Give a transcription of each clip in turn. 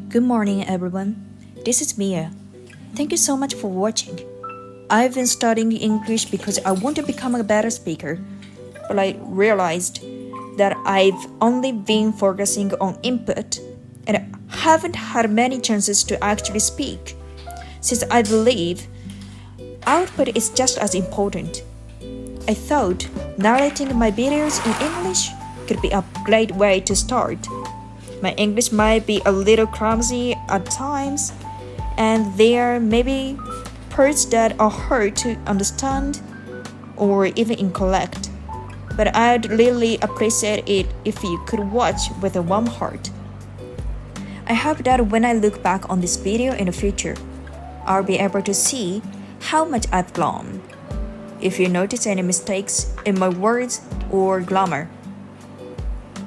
Good morning, everyone. This is Mia. Thank you so much for watching. I've been studying English because I want to become a better speaker, but I realized that I've only been focusing on input and haven't had many chances to actually speak, since I believe output is just as important. I thought narrating my videos in English could be a great way to start. My English might be a little clumsy at times, and there may be parts that are hard to understand or even incorrect. But I'd really appreciate it if you could watch with a warm heart. I hope that when I look back on this video in the future, I'll be able to see how much I've grown. If you notice any mistakes in my words or grammar,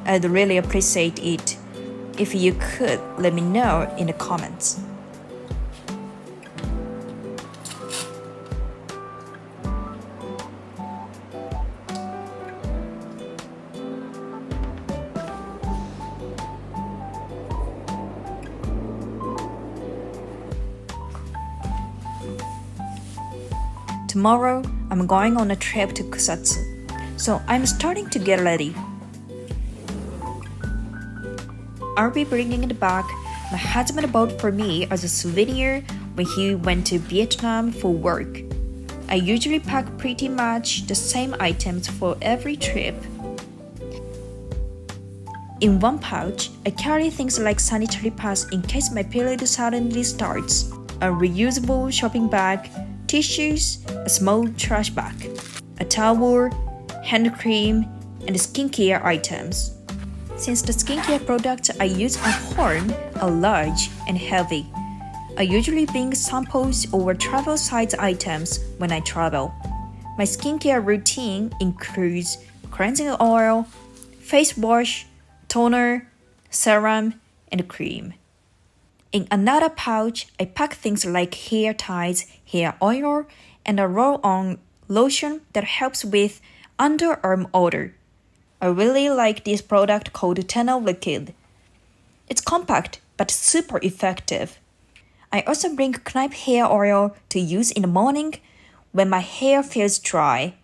I'd really appreciate it if you could let me know in the comments. Tomorrow, I'm going on a trip to Kusatsu, so I'm starting to get ready. I'll be bringing back my husband bought for me as a souvenir when he went to Vietnam for work. I usually pack pretty much the same items for every trip. In one pouch, I carry things like sanitary pads in case my period suddenly starts, a reusable shopping bag, tissues, a small trash bag, a towel, hand cream, and skincare items. Since the skincare products I use at home are large and heavy, I usually bring samples or travel size items when I travel. My skincare routine includes cleansing oil, face wash, toner, serum, and cream. In another pouch, I pack things like hair ties, hair oil, and a roll-on lotion that helps with underarm odor. I really like this product called Tenor Liquid. It's compact but super effective. I also bring Kneipp hair oil to use in the morning when my hair feels dry.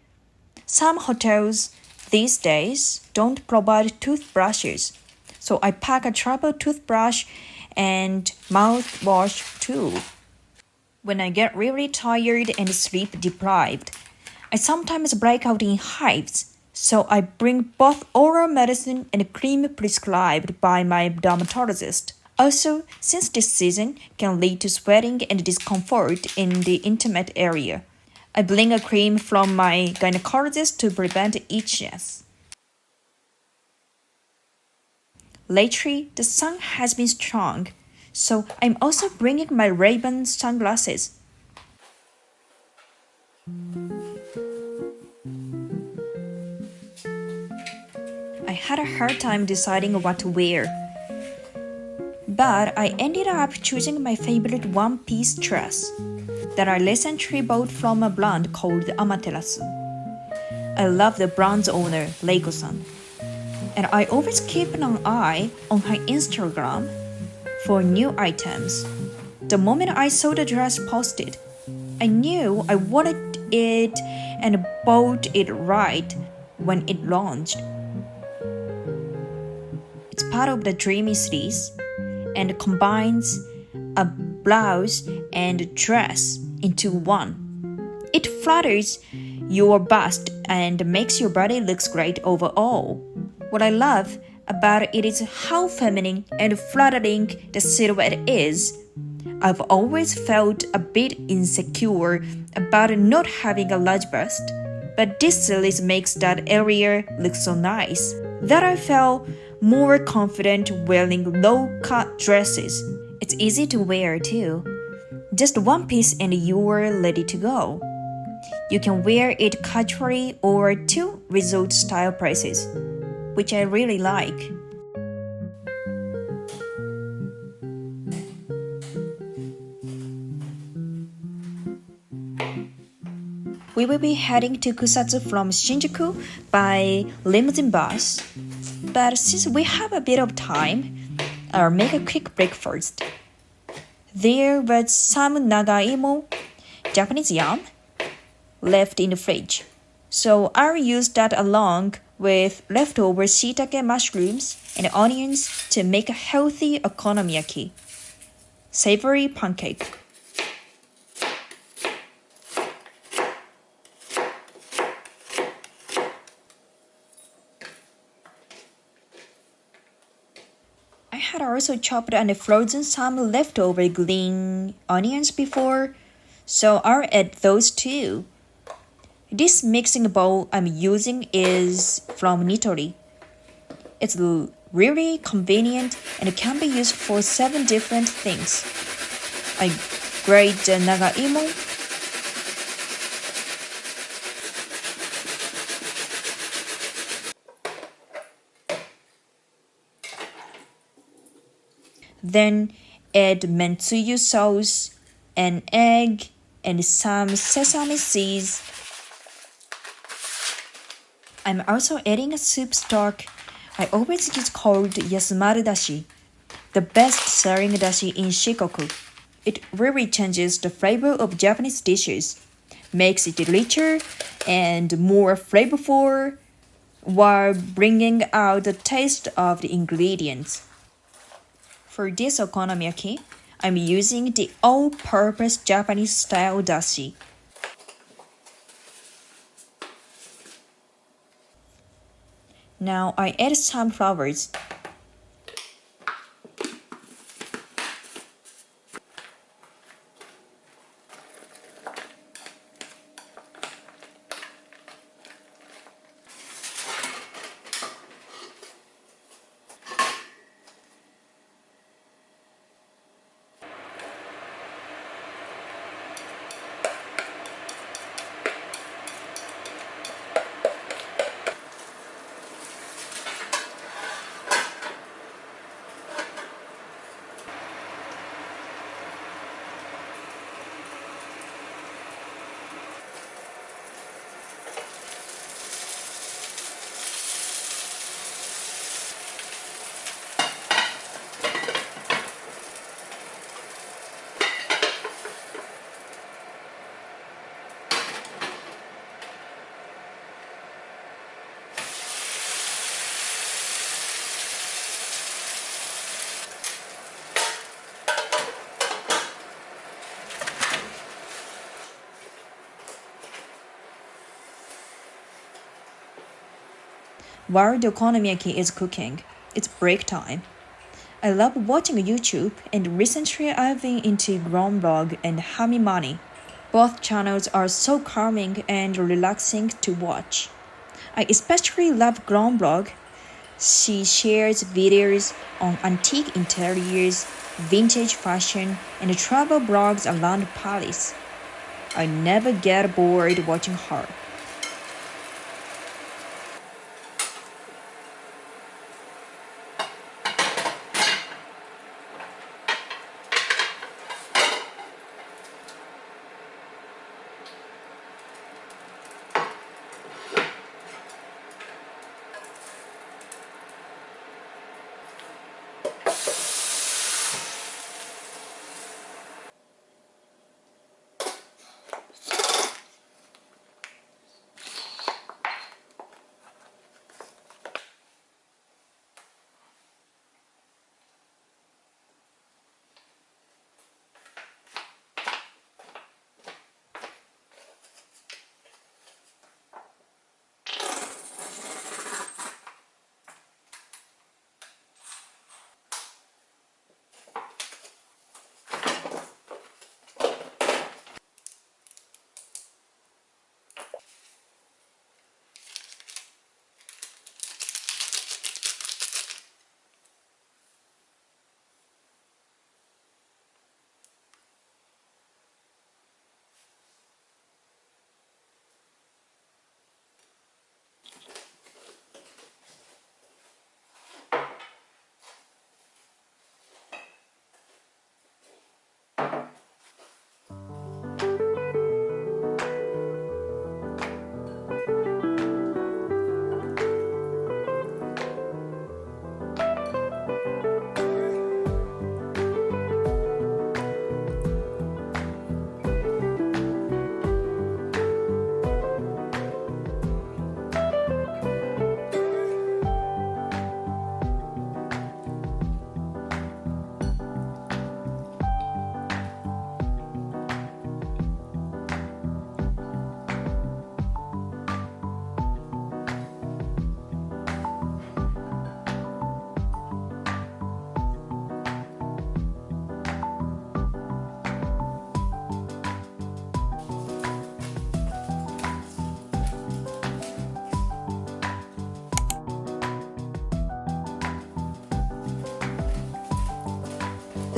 Some hotels these days don't provide toothbrushes, so I pack a travel toothbrush and mouthwash too. When I get really tired and sleep deprived, I sometimes break out in hives. So I bring both oral medicine and cream prescribed by my dermatologist. Also, since this season can lead to sweating and discomfort in the intimate area, I bring a cream from my gynecologist to prevent itchiness. Lately, the sun has been strong, so I'm also bringing my Ray-Ban sunglasses. I had a hard time deciding what to wear, but I ended up choosing my favorite one-piece dress that I recently bought from a brand called AMATERAS. I love the brand's owner, Reiko-san, and I always keep an eye on her Instagram for new items. The moment I saw the dress posted, I knew I wanted it and bought it right when it launched. It's part of the Dreamy series and combines a blouse and dress into one. It flatters your bust and makes your body look great overall. What I love about it is how feminine and flattering the silhouette is. I've always felt a bit insecure about not having a large bust, but this series makes that area look so nice. that I felt more confident wearing low-cut dresses. It's easy to wear too. Just one piece and you're ready to go. You can wear it casually or to resort style prices, which I really like. We will be heading to Kusatsu from Shinjuku by limousine bus. But since we have a bit of time, I'll make a quick breakfast. There was some nagai mo, Japanese yam, left in the fridge. So I'll use that along with leftover shiitake mushrooms and onions to make a healthy okonomiyaki. Savory pancake. I had also chopped and frozen some leftover green onions before, so I'll add those too. This mixing bowl I'm using is from Nitori. It's really convenient and can be used for 7 different things. I grate the nagaimo, then add mentsuyu sauce, an egg, and some sesame seeds. I'm also adding a soup stock I always use called Yasumaru dashi, the best-selling dashi in Shikoku. It really changes the flavor of Japanese dishes, makes it richer and more flavorful, while bringing out the taste of the ingredients. For this okonomiyaki, I'm using the all-purpose Japanese-style dashi. Now I add some flowers. While the okonomiyaki is cooking, it's break time. I love watching YouTube, and recently I've been into Gromblog and Hamimani. Both channels are so calming and relaxing to watch. I especially love Gromblog. She shares videos on antique interiors, vintage fashion, and travel blogs around Paris. I never get bored watching her.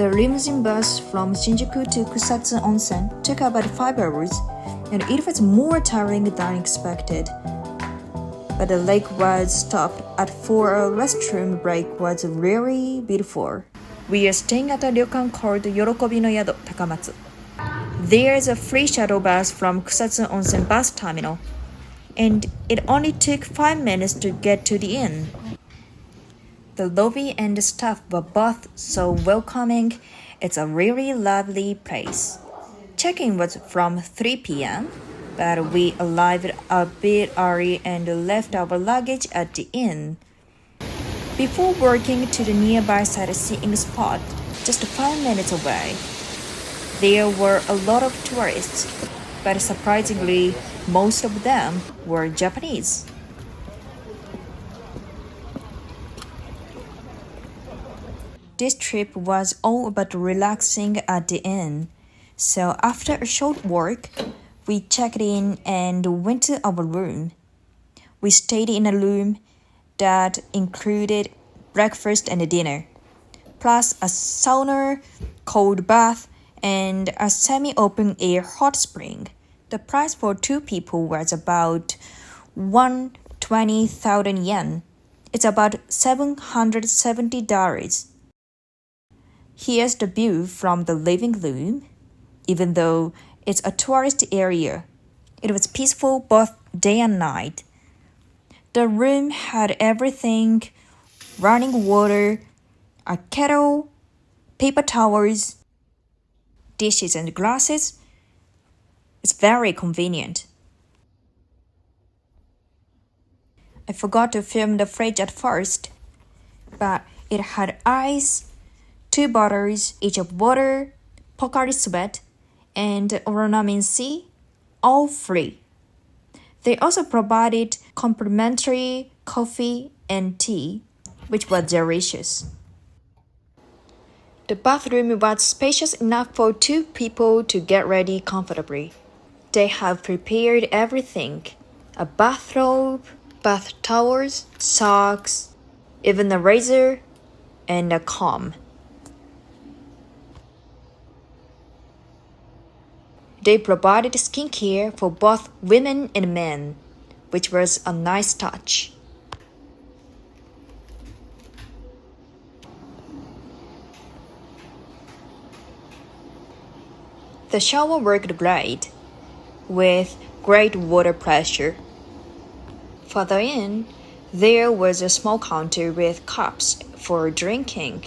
The limousine bus from Shinjuku to Kusatsu Onsen took about 5 hours, and it was more tiring than expected. But the lake was stopped at for a restroom break was really beautiful. We are staying at a ryokan called Yorokobi no Yado Takamatsu. There's a free shuttle bus from Kusatsu Onsen bus terminal, and it only took 5 minutes to get to the inn. The lobby and the staff were both so welcoming. It's a really lovely place. Check-in was from 3 p.m., but we arrived a bit early and left our luggage at the inn. Before walking to the nearby sightseeing spot, just 5 minutes away, there were a lot of tourists, but surprisingly, most of them were Japanese. This trip was all about relaxing at the inn, so after a short walk, we checked in and went to our room. We stayed in a room that included breakfast and dinner, plus a sauna, cold bath, and a semi-open air hot spring. The price for 2 people was about 120,000 yen. It's about $770. Here's the view from the living room. Even though it's a tourist area, it was peaceful both day and night. The room had everything: running water, a kettle, paper towels, dishes and glasses. It's very convenient. I forgot to film the fridge at first, but it had ice, 2 bottles each of water, Pocari Sweat, and Ornament C, all free. They also provided complimentary coffee and tea, which was delicious. The bathroom was spacious enough for 2 people to get ready comfortably. They have prepared everything: a bathrobe, bath towels, socks, even a razor, and a comb. They provided skincare for both women and men, which was a nice touch. The shower worked great, with great water pressure. Further in, there was a small counter with cups for drinking.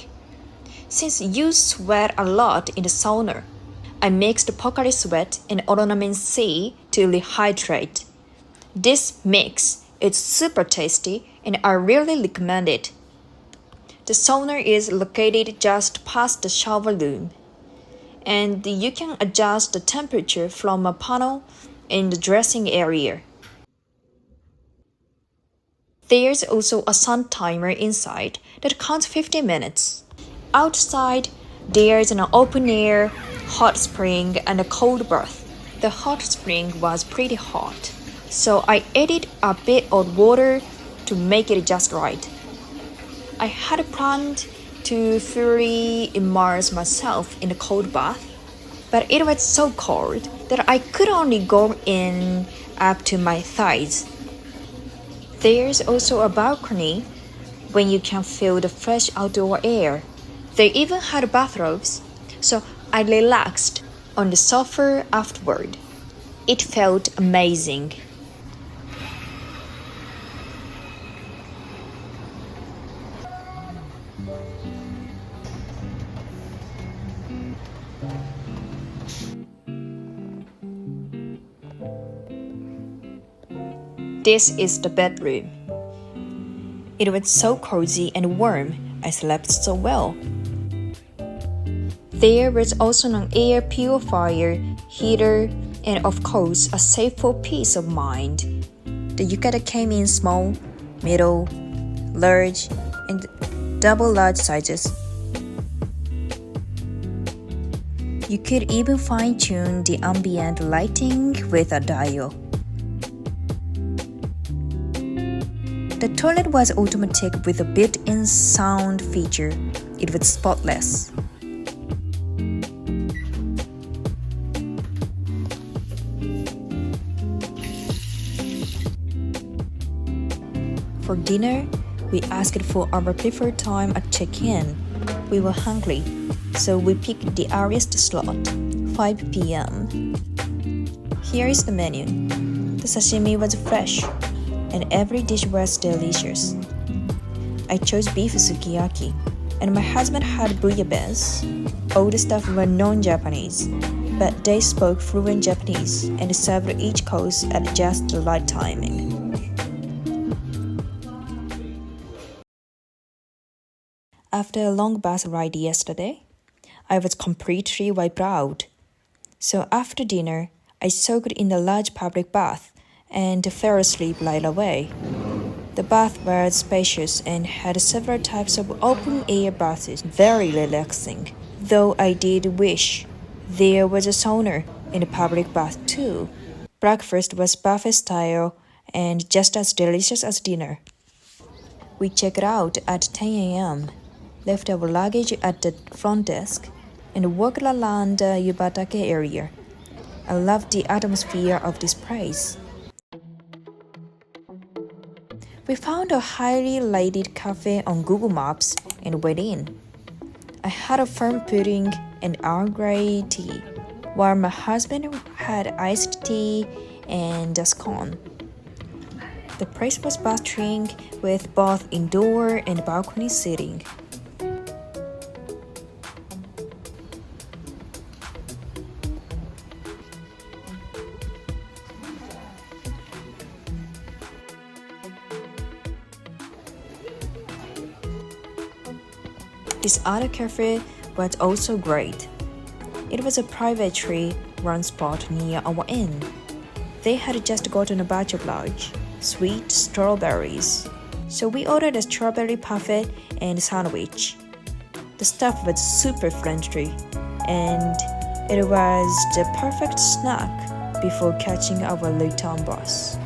Since you sweat a lot in the sauna, I mixed Pocari Sweat and Ornament C to rehydrate. This mix is super tasty and I really recommend it. The sauna is located just past the shower room, and you can adjust the temperature from a panel in the dressing area. There's also a sun timer inside that counts 50 minutes. Outside, there's an open-air hot spring and a cold bath. The hot spring was pretty hot, so I added a bit of water to make it just right. I had planned to fully immerse myself in the cold bath, but it was so cold that I could only go in up to my thighs. There's also a balcony when you can feel the fresh outdoor air. They even had bathrobes, so I relaxed on the sofa afterward. It felt amazing. This is the bedroom. It was so cozy and warm. I slept so well. There was also an air purifier, heater, and of course a safe for peace of mind. The yukata came in small, middle, large, and double large sizes. You could even fine-tune the ambient lighting with a dial. The toilet was automatic with a built-in sound feature. It was spotless. For dinner, we asked for our preferred time at check-in. We were hungry, so we picked the earliest slot, 5 p.m. Here is the menu. The sashimi was fresh, and every dish was delicious. I chose beef sukiyaki, and my husband had bouillabaisse. All the staff were non-Japanese, but they spoke fluent Japanese and served each course at just the right timing. After a long bus ride yesterday, I was completely wiped out. So after dinner, I soaked in a large public bath and fell asleep right away. The bath was spacious and had several types of open-air baths, very relaxing, though I did wish there was a sauna in the public bath too. Breakfast was buffet style and just as delicious as dinner. We checked out at 10 a.m., left our luggage at the front desk, and walked around the Yubatake area. I loved the atmosphere of this place. We found a highly rated cafe on Google Maps and went in. I had a firm pudding and Earl Grey tea, while my husband had iced tea and a scone. The place was bustling with both indoor and balcony seating. This other cafe was also great. It was a privately run spot near our inn. They had just gotten a batch of large, sweet strawberries, so we ordered a strawberry parfait and sandwich. The staff was super friendly, and it was the perfect snack before catching our return bus.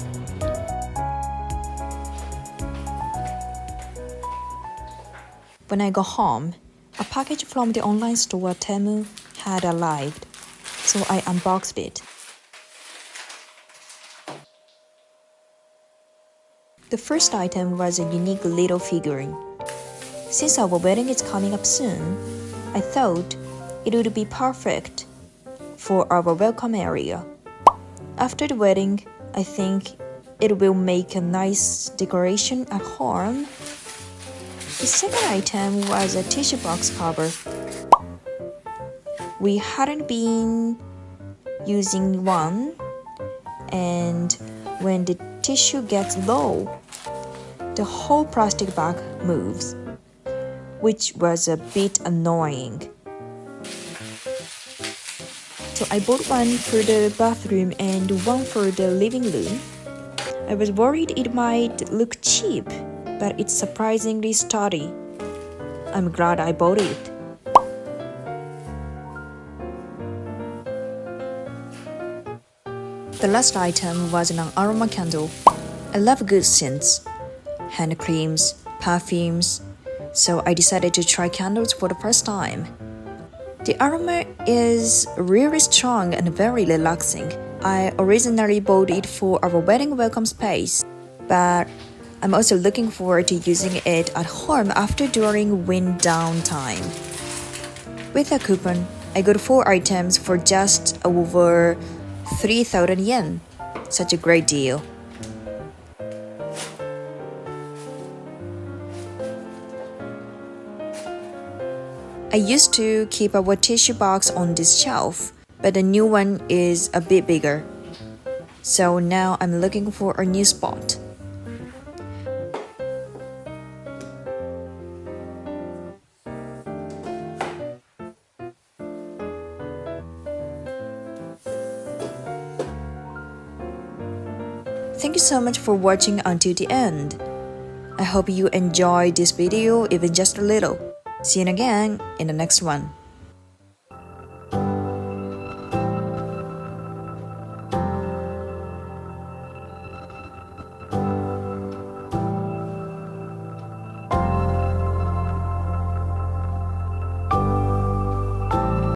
When I got home, a package from the online store Temu had arrived, so I unboxed it. The first item was a unique little figurine. Since our wedding is coming up soon, I thought it would be perfect for our welcome area. After the wedding, I think it will make a nice decoration at home. The second item was a tissue box cover. We hadn't been using one, and when the tissue gets low, the whole plastic bag moves, which was a bit annoying. So I bought one for the bathroom and one for the living room. I was worried it might look cheap, but it's surprisingly sturdy. I'm glad I bought it. The last item was an aroma candle. I love good scents, hand creams, perfumes, so I decided to try candles for the first time. The aroma is really strong and very relaxing. I originally bought it for our wedding welcome space, but I'm also looking forward to using it at home after during wind down time. With a coupon, I got 4 items for just over 3,000 yen. Such a great deal. I used to keep our tissue box on this shelf, but the new one is a bit bigger. So now I'm looking for a new spot. Thank you so much for watching until the end. I hope you enjoyed this video even just a little. See you again in the next one.